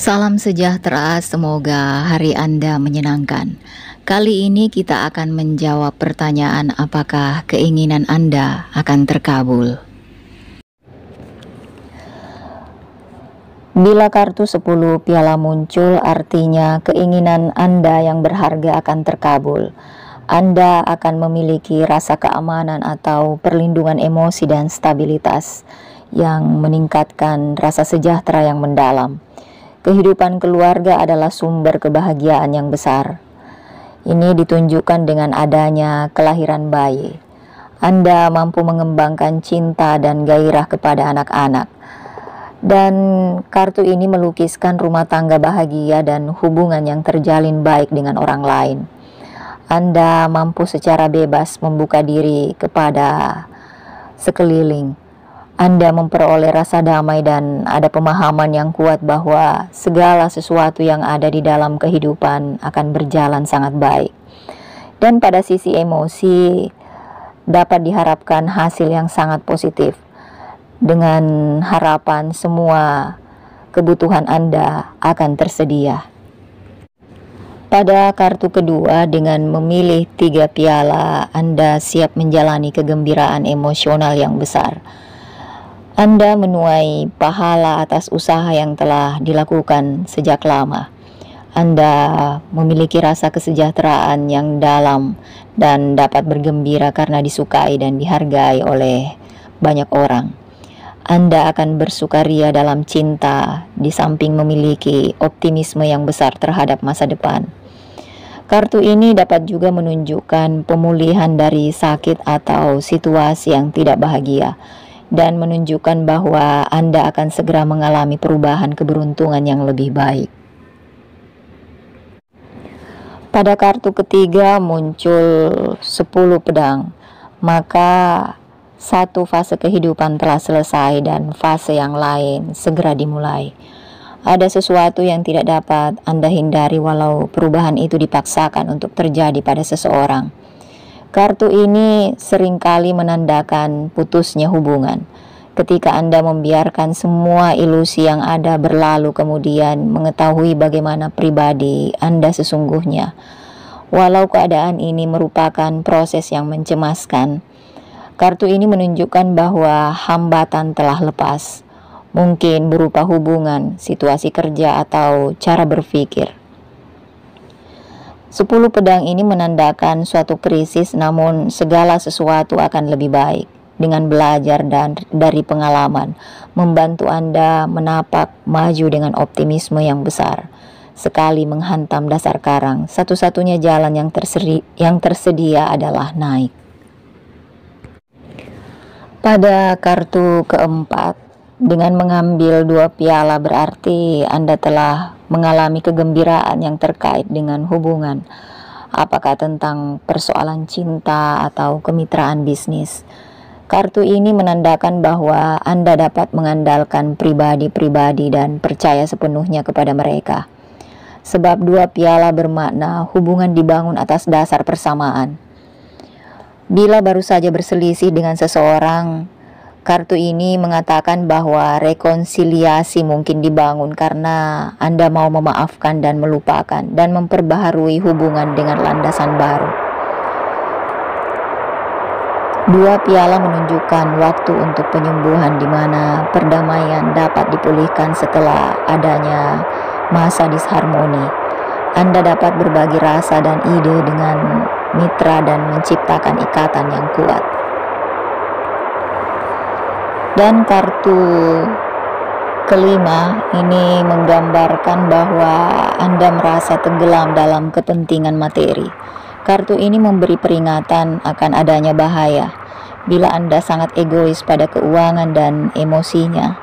Salam sejahtera, semoga hari Anda menyenangkan. Kali ini kita akan menjawab pertanyaan apakah keinginan Anda akan terkabul. Bila kartu 10 piala muncul, artinya keinginan Anda yang berharga akan terkabul. Anda akan memiliki rasa keamanan atau perlindungan emosi dan stabilitas yang meningkatkan rasa sejahtera yang mendalam. Kehidupan keluarga adalah sumber kebahagiaan yang besar. Ini ditunjukkan dengan adanya kelahiran bayi. Anda mampu mengembangkan cinta dan gairah kepada anak-anak. Dan kartu ini melukiskan rumah tangga bahagia dan hubungan yang terjalin baik dengan orang lain. Anda mampu secara bebas membuka diri kepada sekeliling. Anda memperoleh rasa damai dan ada pemahaman yang kuat bahwa segala sesuatu yang ada di dalam kehidupan akan berjalan sangat baik. Dan pada sisi emosi dapat diharapkan hasil yang sangat positif dengan harapan semua kebutuhan Anda akan tersedia. Pada kartu kedua, dengan memilih 3 piala, Anda siap menjalani kegembiraan emosional yang besar. Anda menuai pahala atas usaha yang telah dilakukan sejak lama. Anda memiliki rasa kesejahteraan yang dalam dan dapat bergembira karena disukai dan dihargai oleh banyak orang. Anda akan bersukaria dalam cinta di samping memiliki optimisme yang besar terhadap masa depan. Kartu ini dapat juga menunjukkan pemulihan dari sakit atau situasi yang tidak bahagia, dan menunjukkan bahwa Anda akan segera mengalami perubahan keberuntungan yang lebih baik. Pada kartu ketiga muncul 10 pedang, maka satu fase kehidupan telah selesai dan fase yang lain segera dimulai. Ada sesuatu yang tidak dapat Anda hindari walau perubahan itu dipaksakan untuk terjadi pada seseorang. Kartu ini seringkali menandakan putusnya hubungan. Ketika Anda membiarkan semua ilusi yang ada berlalu kemudian mengetahui bagaimana pribadi Anda sesungguhnya. Walau keadaan ini merupakan proses yang mencemaskan, kartu ini menunjukkan bahwa hambatan telah lepas. Mungkin berupa hubungan, situasi kerja, atau cara berpikir. 10 pedang ini menandakan suatu krisis, namun segala sesuatu akan lebih baik. Dengan belajar dan dari pengalaman, membantu Anda menapak maju dengan optimisme yang besar. Sekali menghantam dasar karang, satu-satunya jalan yang tersedia adalah naik. Pada kartu keempat, dengan mengambil 2 piala berarti Anda telah mengalami kegembiraan yang terkait dengan hubungan, apakah tentang persoalan cinta atau kemitraan bisnis. Kartu ini menandakan bahwa Anda dapat mengandalkan pribadi-pribadi dan percaya sepenuhnya kepada mereka. Sebab 2 piala bermakna hubungan dibangun atas dasar persamaan. Bila baru saja berselisih dengan seseorang, kartu ini mengatakan bahwa rekonsiliasi mungkin dibangun karena Anda mau memaafkan dan melupakan dan memperbaharui hubungan dengan landasan baru. 2 piala menunjukkan waktu untuk penyembuhan di mana perdamaian dapat dipulihkan setelah adanya masa disharmoni. Anda dapat berbagi rasa dan ide dengan mitra dan menciptakan ikatan yang kuat. Dan kartu kelima ini menggambarkan bahwa Anda merasa tenggelam dalam kepentingan materi. Kartu ini memberi peringatan akan adanya bahaya. Bila Anda sangat egois pada keuangan dan emosinya,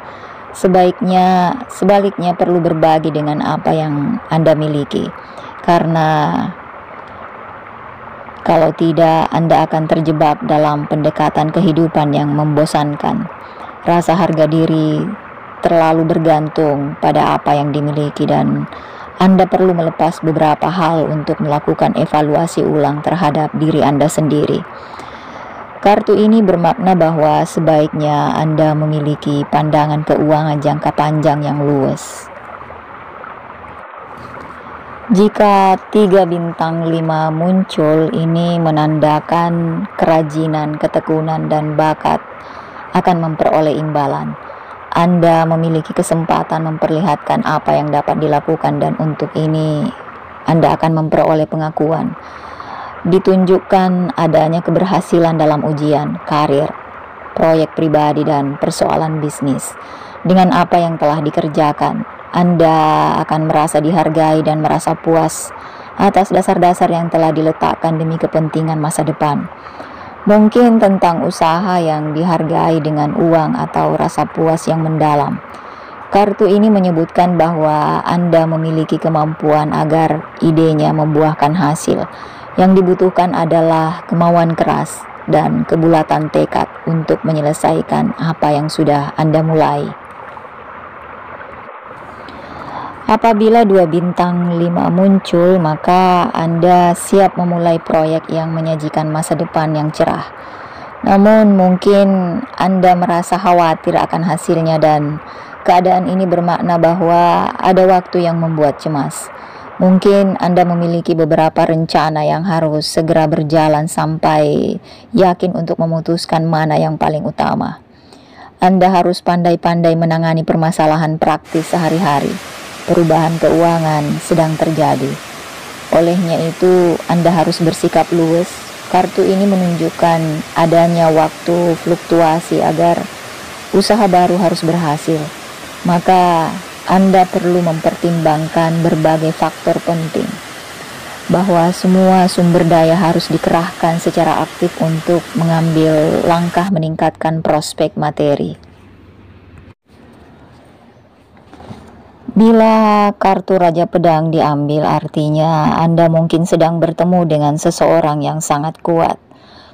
sebaliknya perlu berbagi dengan apa yang Anda miliki. Karena kalau tidak, Anda akan terjebak dalam pendekatan kehidupan yang membosankan. Rasa harga diri terlalu bergantung pada apa yang dimiliki dan Anda perlu melepas beberapa hal untuk melakukan evaluasi ulang terhadap diri Anda sendiri. Kartu ini bermakna bahwa sebaiknya Anda memiliki pandangan keuangan jangka panjang yang luas. Jika 3 bintang 5 muncul, ini menandakan kerajinan, ketekunan, dan bakat akan memperoleh imbalan. Anda memiliki kesempatan memperlihatkan apa yang dapat dilakukan, dan untuk ini Anda akan memperoleh pengakuan. Ditunjukkan adanya keberhasilan dalam ujian, karir, proyek pribadi, dan persoalan bisnis. Dengan apa yang telah dikerjakan, Anda akan merasa dihargai dan merasa puas atas dasar-dasar yang telah diletakkan demi kepentingan masa depan. Mungkin tentang usaha yang dihargai dengan uang atau rasa puas yang mendalam. Kartu ini menyebutkan bahwa Anda memiliki kemampuan agar idenya membuahkan hasil. Yang dibutuhkan adalah kemauan keras dan kebulatan tekad untuk menyelesaikan apa yang sudah Anda mulai. Apabila 2 bintang 5 muncul, maka Anda siap memulai proyek yang menyajikan masa depan yang cerah. Namun mungkin Anda merasa khawatir akan hasilnya, dan keadaan ini bermakna bahwa ada waktu yang membuat cemas. Mungkin Anda memiliki beberapa rencana yang harus segera berjalan sampai yakin untuk memutuskan mana yang paling utama. Anda harus pandai-pandai menangani permasalahan praktis sehari-hari. Perubahan keuangan sedang terjadi. Olehnya itu, Anda harus bersikap luwes. Kartu ini menunjukkan adanya waktu fluktuasi agar usaha baru harus berhasil. Maka Anda perlu mempertimbangkan berbagai faktor penting, bahwa semua sumber daya harus dikerahkan secara aktif untuk mengambil langkah meningkatkan prospek materi. Bila kartu Raja Pedang diambil, artinya Anda mungkin sedang bertemu dengan seseorang yang sangat kuat,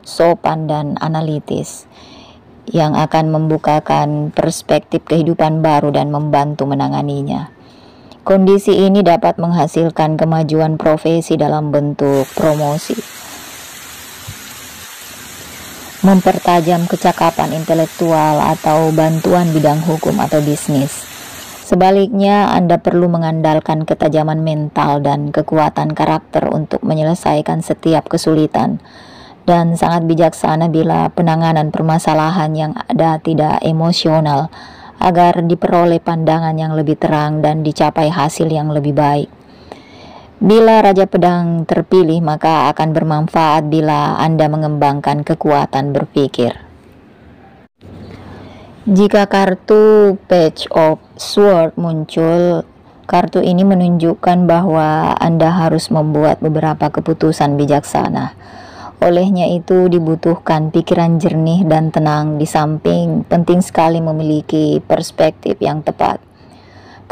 sopan, dan analitis, yang akan membukakan perspektif kehidupan baru dan membantu menanganinya. Kondisi ini dapat menghasilkan kemajuan profesi dalam bentuk promosi, mempertajam kecakapan intelektual, atau bantuan bidang hukum atau bisnis. Sebaliknya, Anda perlu mengandalkan ketajaman mental dan kekuatan karakter untuk menyelesaikan setiap kesulitan, dan sangat bijaksana bila penanganan permasalahan yang ada tidak emosional, agar diperoleh pandangan yang lebih terang dan dicapai hasil yang lebih baik. Bila Raja Pedang terpilih, maka akan bermanfaat bila Anda mengembangkan kekuatan berpikir. Jika kartu Page of Swords muncul, kartu ini menunjukkan bahwa Anda harus membuat beberapa keputusan bijaksana. Olehnya itu dibutuhkan pikiran jernih dan tenang, di samping penting sekali memiliki perspektif yang tepat.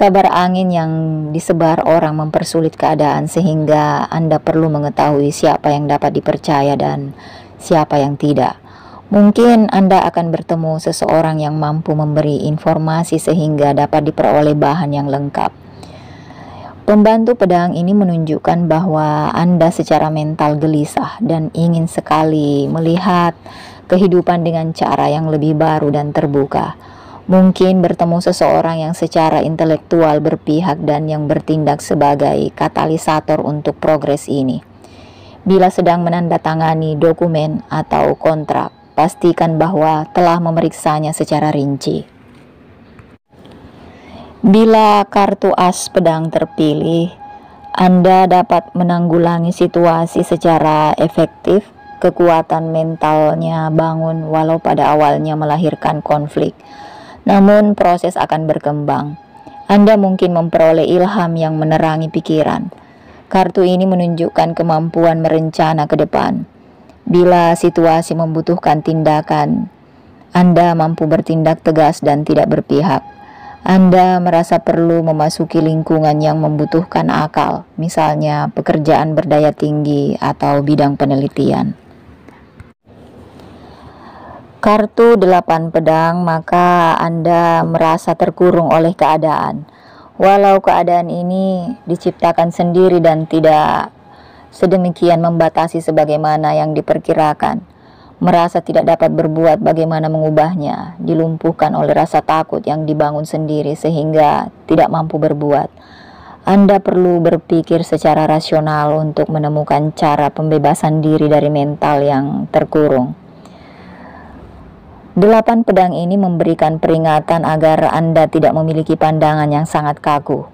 Kabar angin yang disebar orang mempersulit keadaan, sehingga Anda perlu mengetahui siapa yang dapat dipercaya dan siapa yang tidak. Mungkin Anda akan bertemu seseorang yang mampu memberi informasi sehingga dapat diperoleh bahan yang lengkap. Pembantu pedang ini menunjukkan bahwa Anda secara mental gelisah dan ingin sekali melihat kehidupan dengan cara yang lebih baru dan terbuka. Mungkin bertemu seseorang yang secara intelektual berpihak dan yang bertindak sebagai katalisator untuk progres ini. Bila sedang menandatangani dokumen atau kontrak, pastikan bahwa telah memeriksanya secara rinci. Bila kartu As Pedang terpilih, Anda dapat menanggulangi situasi secara efektif. Kekuatan mentalnya bangun walau pada awalnya melahirkan konflik. Namun proses akan berkembang. Anda mungkin memperoleh ilham yang menerangi pikiran. Kartu ini menunjukkan kemampuan merencana ke depan. Bila situasi membutuhkan tindakan, Anda mampu bertindak tegas dan tidak berpihak. Anda merasa perlu memasuki lingkungan yang membutuhkan akal, misalnya pekerjaan berdaya tinggi atau bidang penelitian. Kartu 8 pedang, maka Anda merasa terkurung oleh keadaan. Walau keadaan ini diciptakan sendiri dan tidak sedemikian membatasi sebagaimana yang diperkirakan, merasa tidak dapat berbuat bagaimana mengubahnya, dilumpuhkan oleh rasa takut yang dibangun sendiri sehingga tidak mampu berbuat. Anda perlu berpikir secara rasional untuk menemukan cara pembebasan diri dari mental yang terkurung. 8 pedang ini memberikan peringatan agar Anda tidak memiliki pandangan yang sangat kaku.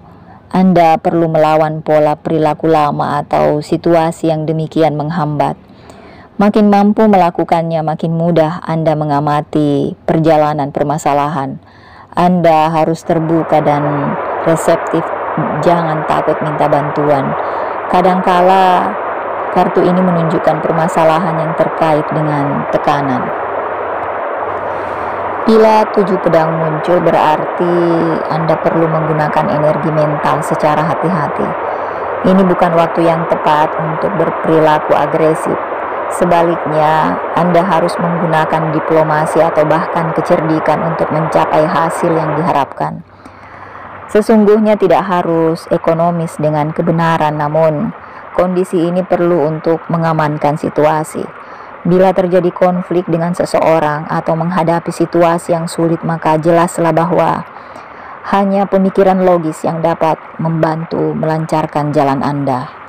Anda perlu melawan pola perilaku lama atau situasi yang demikian menghambat. Makin mampu melakukannya, makin mudah Anda mengamati perjalanan permasalahan. Anda harus terbuka dan reseptif, jangan takut minta bantuan. Kadangkala kartu ini menunjukkan permasalahan yang terkait dengan tekanan. Bila 7 pedang muncul, berarti Anda perlu menggunakan energi mental secara hati-hati. Ini bukan waktu yang tepat untuk berperilaku agresif. Sebaliknya, Anda harus menggunakan diplomasi atau bahkan kecerdikan untuk mencapai hasil yang diharapkan. Sesungguhnya tidak harus ekonomis dengan kebenaran, namun kondisi ini perlu untuk mengamankan situasi. Bila terjadi konflik dengan seseorang atau menghadapi situasi yang sulit, maka jelaslah bahwa hanya pemikiran logis yang dapat membantu melancarkan jalan Anda.